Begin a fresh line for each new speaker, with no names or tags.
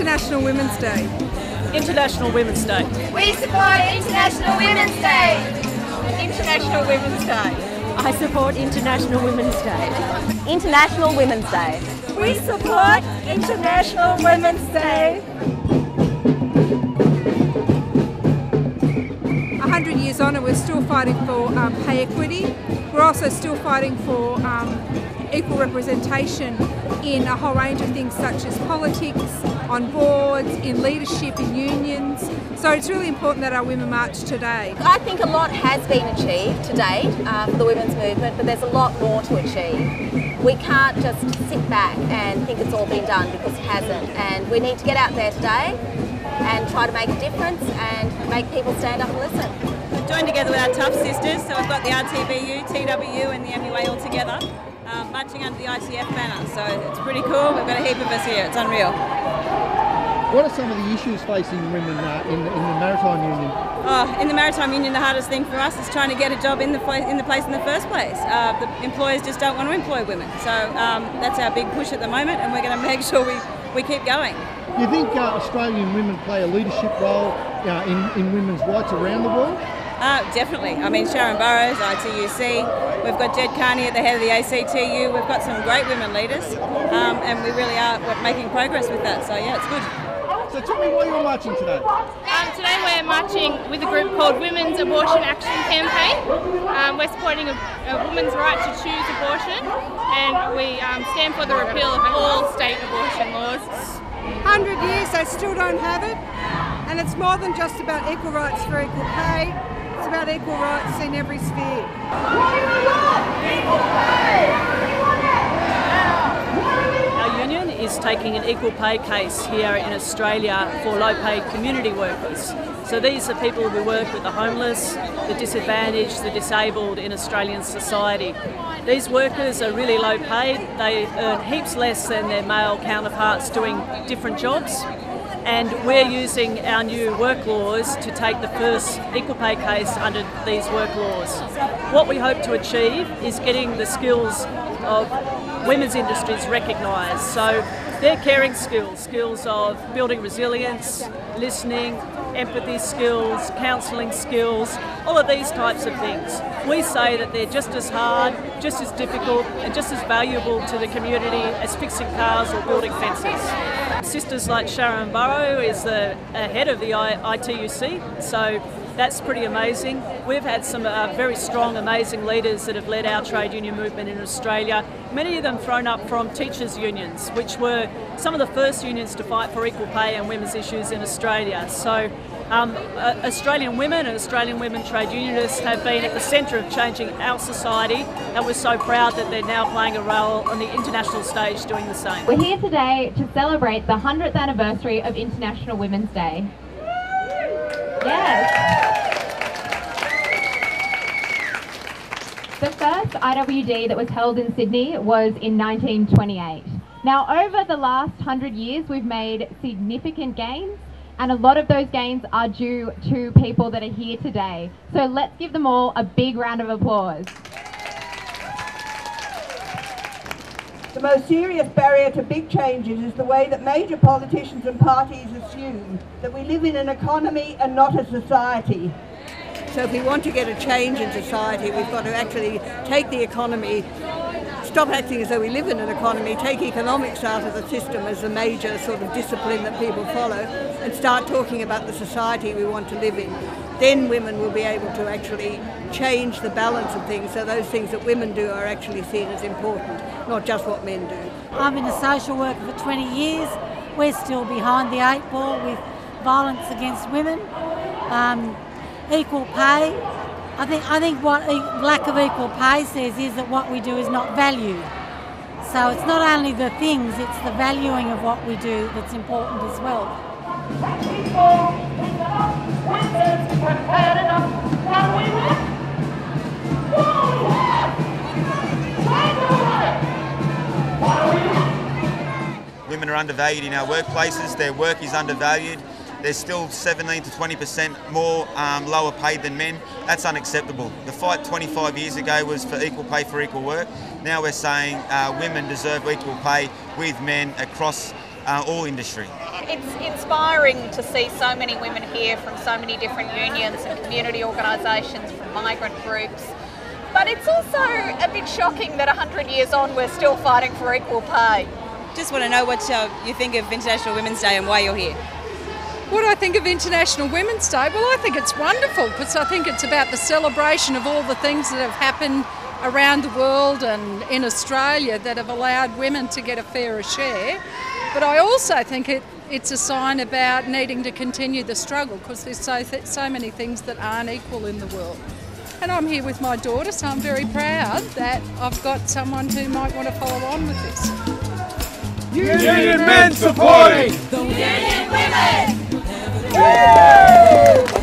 International Women's Day.
International Women's Day.
We support International Women's Day.
International Women's Day.
I support International Women's Day. International Women's Day.
We support International Women's Day.
100 years on and we're still fighting for pay equity. We're also still fighting for equal representation in a whole range of things such as politics, on boards, in leadership, in unions. So it's really important that our women march today.
I think a lot has been achieved to date for the women's movement, but there's a lot more to achieve. We can't just sit back and think it's all been done, because it hasn't. And we need to get out there today and try to make a difference and make people stand up and listen.
We've joined together with our tough sisters, so we've got the RTBU, TWU and the MUA all together, marching under the ITF banner. So it's pretty cool. We've got a heap of us here. It's unreal.
What are some of the issues facing women in the Maritime Union?
In the Maritime Union, the hardest thing for us is trying to get a job in the place in the first place. The employers just don't want to employ women. So that's our big push at the moment, and we're going to make sure we keep going.
Do you think Australian women play a leadership role in women's rights around the world?
Definitely. I mean, Sharon Burrows, ITUC, we've got Jed Carney at the head of the ACTU, we've got some great women leaders, and we really are making progress with that, so yeah, it's good.
So tell me why you're marching today.
Today we're marching with a group called Women's Abortion Action Campaign. We're supporting a woman's right to choose abortion, and we stand for the repeal of all state abortion laws.
100 years, they still don't have it, and it's more than just about equal rights for equal pay. It's about equal rights in every sphere.
Our union is taking an equal pay case here in Australia for low-paid community workers. So these are people who work with the homeless, the disadvantaged, the disabled in Australian society. These workers are really low paid. They earn heaps less than their male counterparts doing different jobs. And we're using our new work laws to take the first equal pay case under these work laws. What we hope to achieve is getting the skills of women's industries recognised. So they're caring skills of building resilience, listening, empathy skills, counselling skills, all of these types of things. We say that they're just as hard, just as difficult and just as valuable to the community as fixing cars or building fences. Sisters like Sharon Burrow is the head of the ITUC, so that's pretty amazing. We've had some very strong, amazing leaders that have led our trade union movement in Australia, many of them thrown up from teachers' unions, which were some of the first unions to fight for equal pay and women's issues in Australia. So Australian women and Australian women trade unionists have been at the centre of changing our society, and we're so proud that they're now playing a role on the international stage doing the same.
We're here today to celebrate the 100th anniversary of International Women's Day. Yes. The first IWD that was held in Sydney was in 1928. Now, over the last 100 years, we've made significant gains, and a lot of those gains are due to people that are here today. So let's give them all a big round of applause.
The most serious barrier to big changes is the way that major politicians and parties assume that we live in an economy and not a society.
So if we want to get a change in society, we've got to actually take the economy, stop acting as though we live in an economy, take economics out of the system as a major sort of discipline that people follow, and start talking about the society we want to live in. Then women will be able to actually change the balance of things, so those things that women do are actually seen as important, not just what men do.
I've been a social worker for 20 years. We're still behind the 8 ball with violence against women. Equal pay. I think what lack of equal pay says is that what we do is not valued. So it's not only the things, it's the valuing of what we do that's important as well.
Women are undervalued in our workplaces, their work is undervalued. There's still 17 to 20% more lower paid than men. That's unacceptable. The fight 25 years ago was for equal pay for equal work. Now we're saying women deserve equal pay with men across all industry.
it's inspiring to see so many women here from so many different unions and community organisations, from migrant groups. But it's also a bit shocking that 100 years on we're still fighting for equal pay.
Just want to know what you think of International Women's Day and why you're here.
What do I think of International Women's Day? Well, I think it's wonderful because I think it's about the celebration of all the things that have happened around the world and in Australia that have allowed women to get a fairer share. But I also think it's a sign about needing to continue the struggle because there's so many things that aren't equal in the world. And I'm here with my daughter, so I'm very proud that I've got someone who might want to follow on with this.
Union men supporting!
Union women!
Woo!